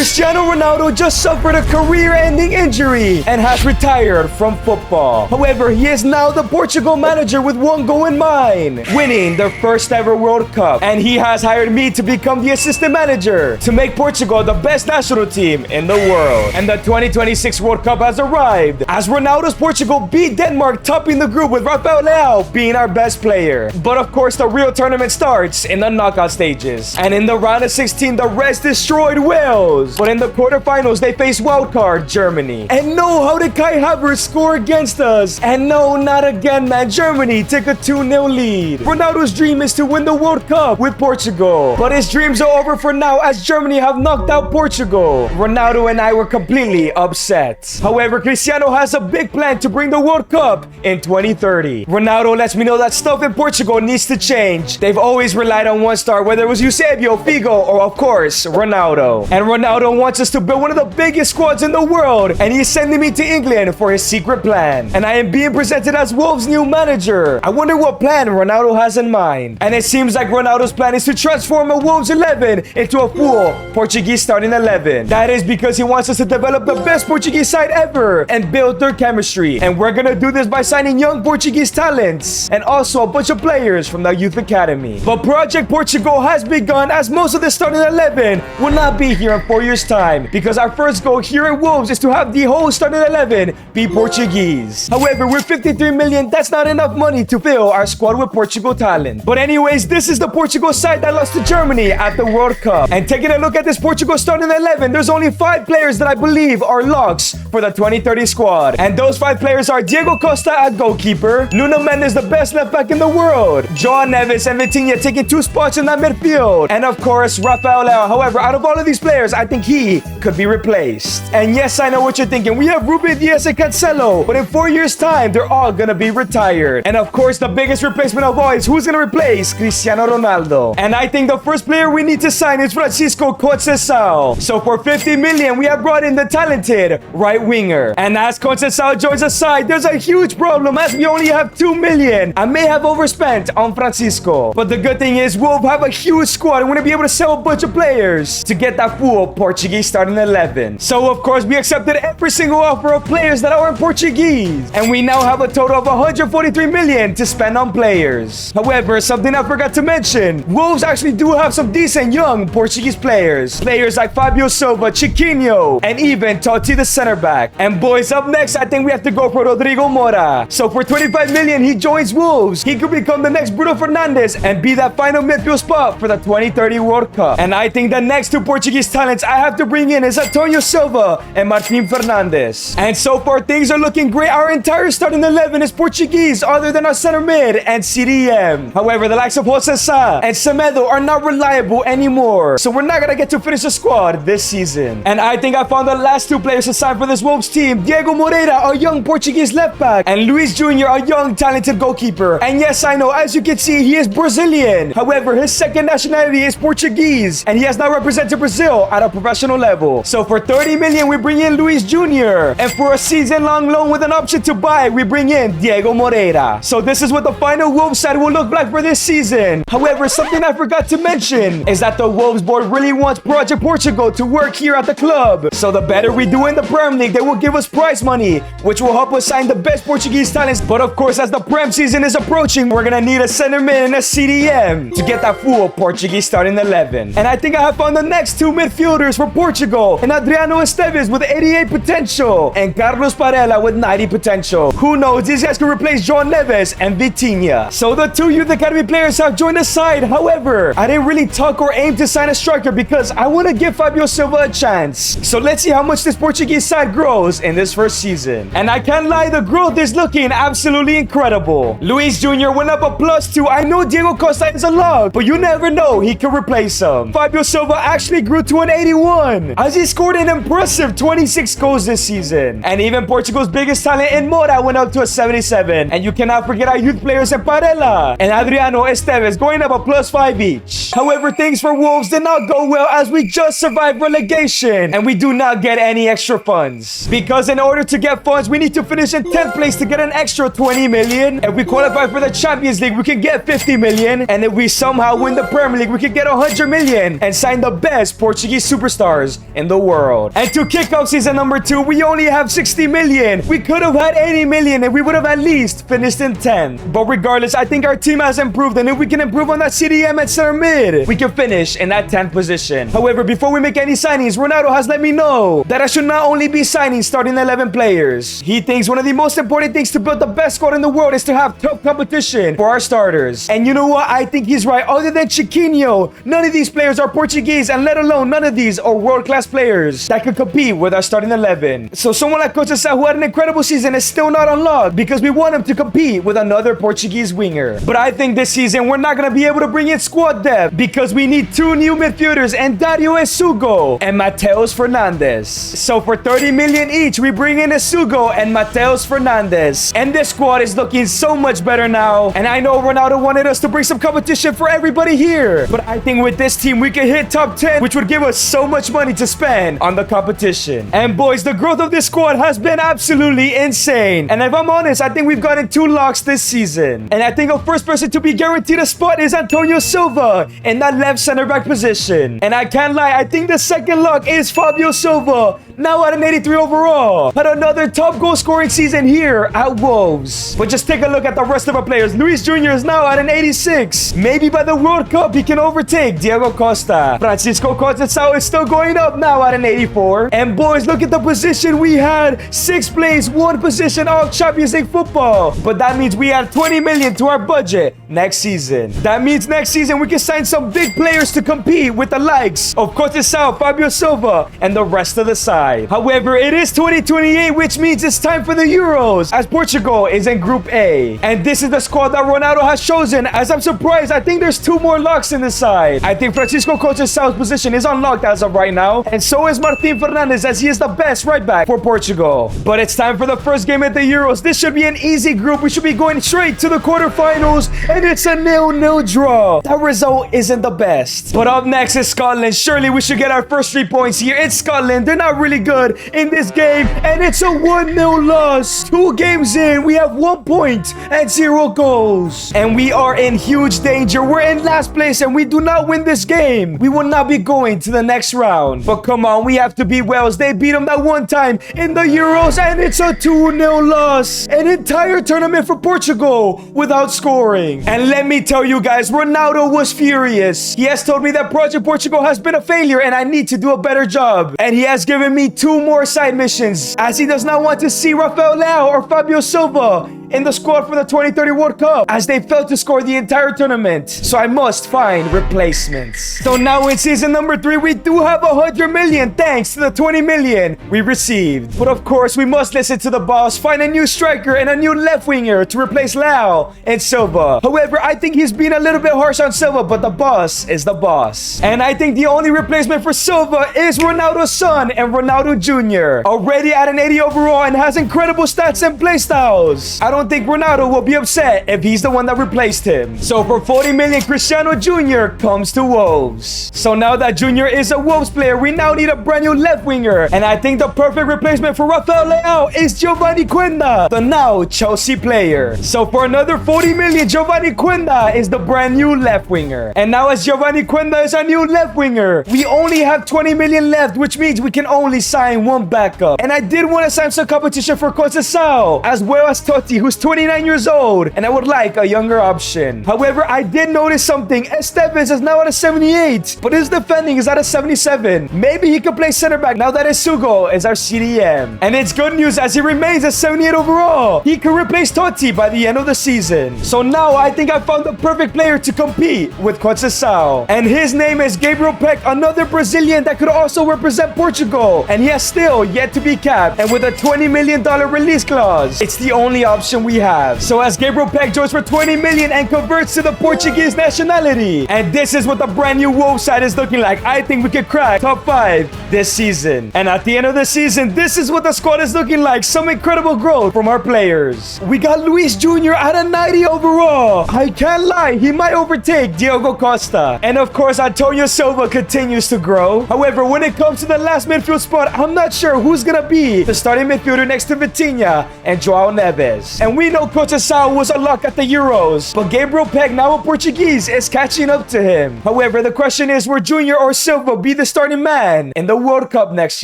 Cristiano Ronaldo just suffered a career-ending injury and has retired from football. However, he is now the Portugal manager with one goal in mind, winning their first ever World Cup. And he has hired me to become the assistant manager to make Portugal the best national team in the world. And the 2026 World Cup has arrived as Ronaldo's Portugal beat Denmark, topping the group with Ronaldo being our best player. But of course, the real tournament starts in the knockout stages. And in the round of 16, the Reds destroyed Wales. But in the quarterfinals, they face wildcard Germany. And no, how did Kai Havertz score against us? And no, not again, man. Germany take a 2-0 lead. Ronaldo's dream is to win the World Cup with Portugal. But his dreams are over for now as Germany have knocked out Portugal. Ronaldo and I were completely upset. However, Cristiano has a big plan to bring the World Cup in 2030. Ronaldo lets me know that stuff in Portugal needs to change. They've always relied on one star, whether it was Eusebio, Figo, or of course, Ronaldo. And Ronaldo wants us to build one of the biggest squads in the world, and he's sending me to England for his secret plan. And I am being presented as Wolves' new manager. I wonder what plan Ronaldo has in mind. And it seems like Ronaldo's plan is to transform a Wolves 11 into a full Portuguese starting 11. That is because he wants us to develop the best Portuguese side ever and build their chemistry. And we're gonna do this by signing young Portuguese talents and also a bunch of players from the youth academy. But Project Portugal has begun, as most of the starting 11 will not be here in 4 years' time, because our first goal here at Wolves is to have the whole starting 11 be Portuguese. However, with 53 million, that's not enough money to fill our squad with Portugal talent. But anyways, this is the Portugal side that lost to Germany at the World Cup. And taking a look at this Portugal starting 11, there's only 5 players that I believe are locks for the 2030 squad. And those 5 players are Diego Costa at goalkeeper, Nuno Mendes, the best left back in the world, João Neves and Vitinha taking 2 spots in that midfield, and of course, Rafael Leao. However, out of all of these players, I think he could be replaced. And yes, I know what you're thinking. We have Ruben Dias and Cancelo, but in 4 years' time, they're all gonna be retired. And of course, the biggest replacement of all is who's gonna replace Cristiano Ronaldo. And I think the first player we need to sign is Francisco Conceição. So for 50 million, we have brought in the talented right winger. And as Conceição joins us side, there's a huge problem as we only have 2 million. I may have overspent on Francisco, but the good thing is we'll have a huge squad and we're gonna be able to sell a bunch of players to get that full Portuguese starting 11. So of course, we accepted every single offer of players that are in Portuguese, and we now have a total of 143 million to spend on players. However, something I forgot to mention, Wolves actually do have some decent young Portuguese players. Players like Fabio Silva, Chiquinho, and even Totti the center back. And boys, up next, I think we have to go for Rodrigo Mora. So for 25 million, he joins Wolves. He could become the next Bruno Fernandes and be that final midfield spot for the 2030 World Cup. And I think the next 2 Portuguese talents I have to bring in is Antonio Silva and Martin Fernandes. And so far, things are looking great. Our entire starting 11 is Portuguese, other than our center mid and CDM. However, the likes of Jose Sa and Semedo are not reliable anymore, so we're not gonna get to finish the squad this season. And I think I found the last 2 players to sign for this Wolves team: Diego Moreira, a young Portuguese left back, and Luis Jr., a young talented goalkeeper. And yes, I know, as you can see, he is Brazilian. However, his second nationality is Portuguese, and he has now represented Brazil at a professional level. So for 30 million, we bring in Luis Jr., and for a season-long loan with an option to buy, we bring in Diego Moreira. So this is what the final Wolves side will look like for this season. However, something I forgot to mention is that the Wolves board really wants Project Portugal to work here at the club. So the better we do in the Prem League, they will give us prize money, which will help us sign the best Portuguese talents. But of course, as the Prem season is approaching, we're gonna need a center mid and a CDM to get that full Portuguese starting 11. And I think I have found the next 2 midfielders for Portugal, and Adriano Esteves with 88 potential and Carlos Parella with 90 potential. Who knows, these guys can replace João Neves and Vitinha. So the 2 youth academy players have joined the side. However, I didn't really talk or aim to sign a striker because I want to give Fabio Silva a chance. So let's see how much this Portuguese side grows in this first season. And I can't lie, the growth is looking absolutely incredible. Luis Jr. went up a +2. I know Diego Costa is a lock, but you never know, he could replace him. Fabio Silva actually grew to an 81 as he scored an impressive 26 goals this season. And even Portugal's biggest talent in Mora went up to a 77. And you cannot forget our youth players in Parella and Adriano Esteves going up a +5 each. However, things for Wolves did not go well as we just survived relegation and we do not get any extra funds. funds. Because in order to get funds, we need to finish in 10th place to get an extra 20 million. If we qualify for the Champions League, we can get 50 million. And if we somehow win the Premier League, we can get 100 million and sign the best Portuguese superstars in the world. And to kick off season number 2, we only have 60 million. We could have had 80 million and we would have at least finished in 10th. But regardless, I think our team has improved, and if we can improve on that CDM at center mid, we can finish in that 10th position. However, before we make any signings, Ronaldo has let me know that I should not only be signing starting 11 players. He thinks one of the most important things to build the best squad in the world is to have tough competition for our starters. And you know what? I think he's right. Other than Chiquinho, none of these players are Portuguese, and let alone none of these are world-class players that could compete with our starting 11. So someone like Coach Asao, who had an incredible season, is still not unlocked because we want him to compete with another Portuguese winger. But I think this season we're not going to be able to bring in squad depth because we need 2 new midfielders, and Dario Esugo and Mateus Fernandes. So for 30 million each, we bring in Esugo and Mateus Fernandes. And this squad is looking so much better now. And I know Ronaldo wanted us to bring some competition for everybody here, but I think with this team we can hit top 10, which would give us so much money to spend on the competition. And boys, the growth of this squad has been absolutely insane. And if I'm honest, I think we've gotten 2 locks this season. And I think the first person to be guaranteed a spot is Antonio Silva in that left center back position. And I can't lie, I think the second lock is Fabio Silva, now at an 83 overall. Had another top goal scoring season here at Wolves. But just take a look at the rest of our players. Luis Jr. is now at an 86. Maybe by the World Cup he can overtake Diego Costa. Francisco Conceição is still going up now at an 84. And boys, look at the position we had. 6th place, 1 position all Champions League football. But that means we add 20 million to our budget next season. That means next season we can sign some big players to compete with the likes of Conceição, Fabio Silva, and the rest of the side. However, it is 2028, which means it's time for the Euros, as Portugal is in Group A. And this is the squad that Ronaldo has chosen. As I'm surprised, I think there's 2 more locks in the side. I think Francisco Conceição's position is unlocked as of right now, and so is Martin Fernandes, as he is the best right back for Portugal. But it's time for the first game at the Euros. This should be an easy group. We should be going straight to the quarterfinals, and it's a 0-0 draw. That result isn't the best. But up next is Scotland. Surely we should get our first 3 points here. It's Scotland. They're not really good in this game, and it's a 1-0 loss. 2 games in, we have 1 point and 0 goals. And we are in huge danger. We're in last place, and we do not win this game, we will not be going to the next round. But come on, we have to beat Wales. They beat them that one time in the Euros, and it's a 2-0 loss. An entire tournament for Portugal without scoring. And let me tell you guys, Ronaldo was furious. He has told me that Project Portugal has been a failure and I need to do a better job. And he has given me 2 more side missions, as he does not want to see Rafael Leao or Fabio Silva in the squad for the 2030 World Cup, as they failed to score the entire tournament. So I must find replacements. So now in season number 3, we do have 100 million thanks to the 20 million we received. But of course, we must listen to the boss, find a new striker and a new left winger to replace Leao and Silva. However, I think he's been a little bit harsh on Silva, but the boss is the boss. And I think the only replacement for Silva is Ronaldo's son and Ronaldo Jr. Already at an 80 overall and has incredible stats and playstyles. I don't think Ronaldo will be upset if he's the one that replaced him. So for 40 million, Cristiano Jr. comes to Wolves. So now that Jr. is a Wolves player, we now need a brand new left winger. And I think the perfect replacement for Rafael Leao is Giovanni Quenda, the now Chelsea player. So for another 40 million, Giovanni Quenda is the brand new left winger. And now as Giovanni Quenda is our new left winger, we only have 20 million left, which means we can only sign 1 backup. And I did want to sign some competition for Conceição, as well as Totti, who's 29 years old, and I would like a younger option. However, I did notice something. Estevez is now at a 78, but his defending is at a 77. Maybe he could play center back now that Esugo is our CDM. And it's good news, as he remains at 78 overall. He can replace Totti by the end of the season. So now I think I found the perfect player to compete with Conceição. And his name is Gabriel Peck, another Brazilian that could also represent Portugal. And he has still yet to be capped. And with a $20 million release clause, it's the only option option we have. So as Gabriel Peck joins for 20 million and converts to the Portuguese nationality. And this is what the brand new Wolves side is looking like. I think we could crack top 5 this season. And at the end of the season, this is what the squad is looking like. Some incredible growth from our players. We got Luis Jr. at a 90 overall. I can't lie, he might overtake Diogo Costa. And of course, Antonio Silva continues to grow. However, when it comes to the last midfield spot, I'm not sure who's gonna be the starting midfielder next to Vitinha and Joao Neves. And we know Conceição was a lock at the Euros, but Gabriel Peck, now a Portuguese, is catching up to him. However, the question is, will Junior or Silva be the starting man in the World Cup next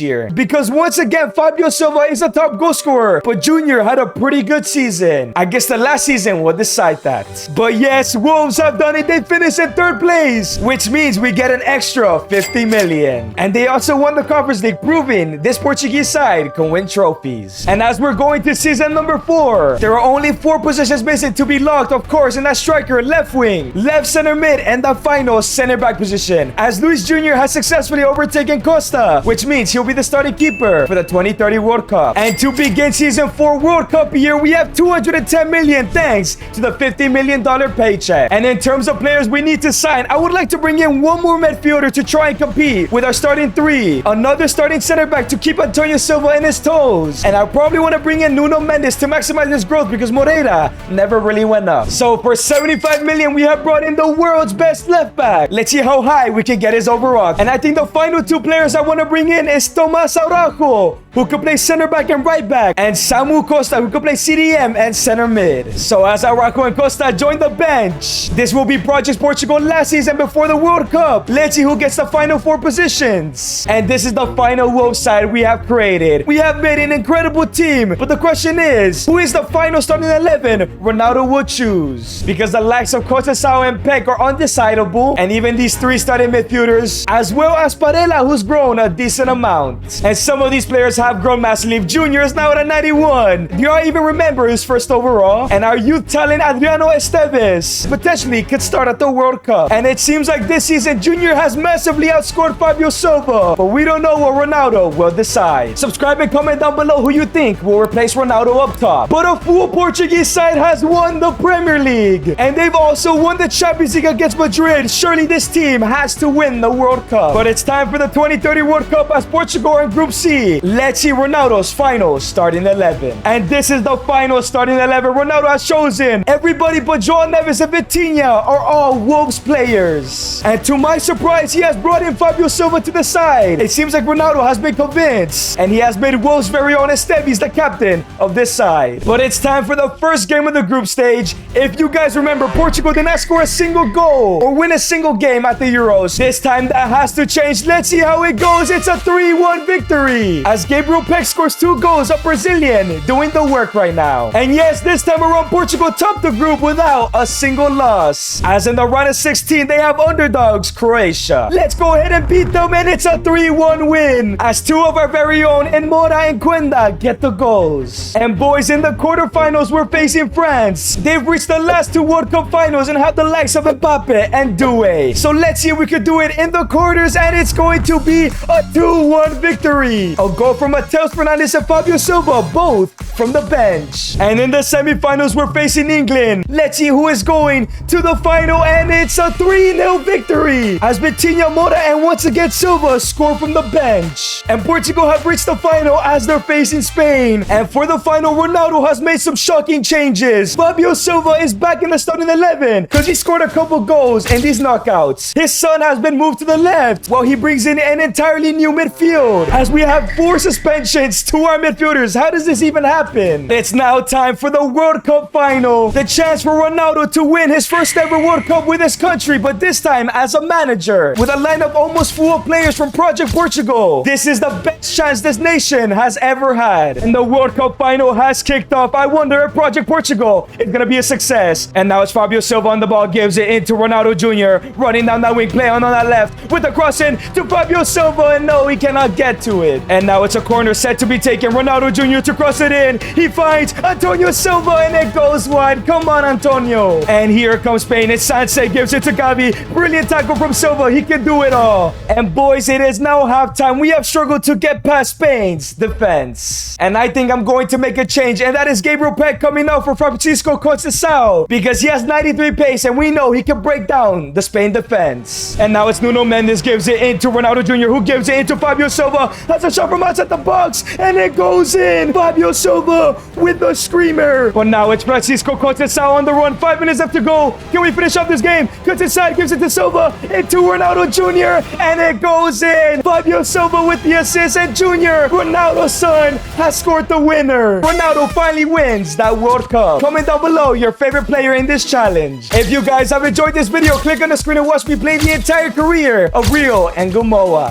year? Because once again, Fabio Silva is a top goal scorer, but Junior had a pretty good season. I guess the last season will decide that. But yes, Wolves have done it. They finished in 3rd place, which means we get an extra 50 million. And they also won the Conference League, proving this Portuguese side can win trophies. And as we're going to season number 4, there are only 4 positions missing to be locked, of course, in that striker, left wing, left center mid, and the final center back position, as Luis Jr. has successfully overtaken Costa, which means he'll be the starting keeper for the 2030 World Cup. And to begin season 4 World Cup year, we have 210 million thanks to the $50 million paycheck. And in terms of players we need to sign, I would like to bring in one more midfielder to try and compete with our starting 3, another starting center back to keep Antonio Silva in his toes, and I probably want to bring in Nuno Mendes to maximize his growth because Moreira never really went up. So for 75 million, we have brought in the world's best left back. Let's see how high we can get his overall. And I think the final 2 players I want to bring in is Tomás Araujo, who could play center back and right back, and Samu Costa, who could play CDM and center mid. So as Araujo and Costa join the bench, this will be Project Portugal last season before the World Cup. Let's see who gets the final 4 positions. And this is the final Wolves side we have created. We have made an incredible team, but the question is, who is the final starting 11 Ronaldo will choose? Because the likes of Conceição and Peck are undecidable, and even these 3 starting midfielders, as well as Parella, who's grown a decent amount. And some of these players have grown massively. Junior is now at a 91. Do y'all even remember his first overall? And our youth talent Adriano Esteves potentially could start at the World Cup. And it seems like this season Junior has massively outscored Fabio Silva, but we don't know what Ronaldo will decide. Subscribe and comment down below who you think will replace Ronaldo up top. But a full Portuguese side has won the Premier League, and they've also won the Champions League against Madrid. Surely this team has to win the World Cup. But it's time for the 2030 World Cup as Portugal in Group C. Let's see Ronaldo's final starting 11. And this is the final starting 11 Ronaldo has chosen. Everybody but Joao Neves and Vitinha are all Wolves players. And to my surprise, he has brought in Fabio Silva to the side. It seems like Ronaldo has been convinced, and he has made Wolves' very own Esteves the captain of this side. But it's time for the first game of the group stage. If you guys remember, Portugal did not score a single goal or win a single game at the Euros. This time that has to change. Let's see how it goes. It's a 3-1 victory as Gabriel Peck scores 2 goals, a Brazilian doing the work right now. And yes, this time around Portugal topped the group without a single loss, as in the round of 16 they have underdogs Croatia. Let's go ahead and beat them, and it's a 3-1 win as 2 of our very own Mora and Quenda get the goals. And boys, in the quarterfinals we're facing France. They've reached the last 2 World Cup finals and have the likes of Mbappe and Doué. So let's see if we could do it in the quarters, and it's going to be a 2-1 victory. A goal from Matheus Fernandes and Fabio Silva, both from the bench. And in the semifinals we're facing England. Let's see who is going to the final, and it's a 3-0 victory as Vitinha, Mora, and once again Silva score from the bench. And Portugal have reached the final as they're facing Spain. And for the final, Ronaldo has made some shocking changes. Fabio Silva is back in the starting 11 because he scored a couple goals in these knockouts. His son has been moved to the left while he brings in an entirely new midfield as we have 4 suspensions to our midfielders. How does this even happen? It's now time for the World Cup final. The chance for Ronaldo to win his first ever World Cup with his country, but this time as a manager with a lineup almost full of players from Project Portugal. This is the best chance this nation has ever had. And the World Cup final has kicked off. I wonder if Project Portugal is going to be a success. And now it's Fabio Silva on the ball, gives it into Ronaldo Jr. running down that wing, play on that left with the cross in to Fabio Silva, and no, he cannot get to it. And now it's a corner set to be taken. Ronaldo Jr. to cross it in. He finds Antonio Silva and it goes wide. Come on, Antonio. And here comes Spain. It's Sanse gives it to Gavi. Brilliant tackle from Silva. He can do it all. And boys, it is now halftime. We have struggled to get past Spain's defense. And I think I'm going to make a change. And that is Gabriel Peck coming out for Francisco Conceição. Because he has 93 pace and we know he can break down the Spain defense. And now it's Nuno Mendes gives it into Ronaldo Jr. who gives it into Fabio Silva. That's a shot from outside the box. And it goes in. Fabio Silva with the screamer. But now it's Francisco Conceição on the run. 5 minutes left to go. Can we finish up this game? Cuts inside, gives it to Silva. Into Ronaldo Jr. And it goes in. Fabio Silva with the assist. And Jr., Ronaldo's son, has scored the winner. Ronaldo finally wins that World Cup. Comment down below your favorite player in this challenge. If you guys have enjoyed this video, click on the screen and watch me play the entire career of Rio and Gumoa.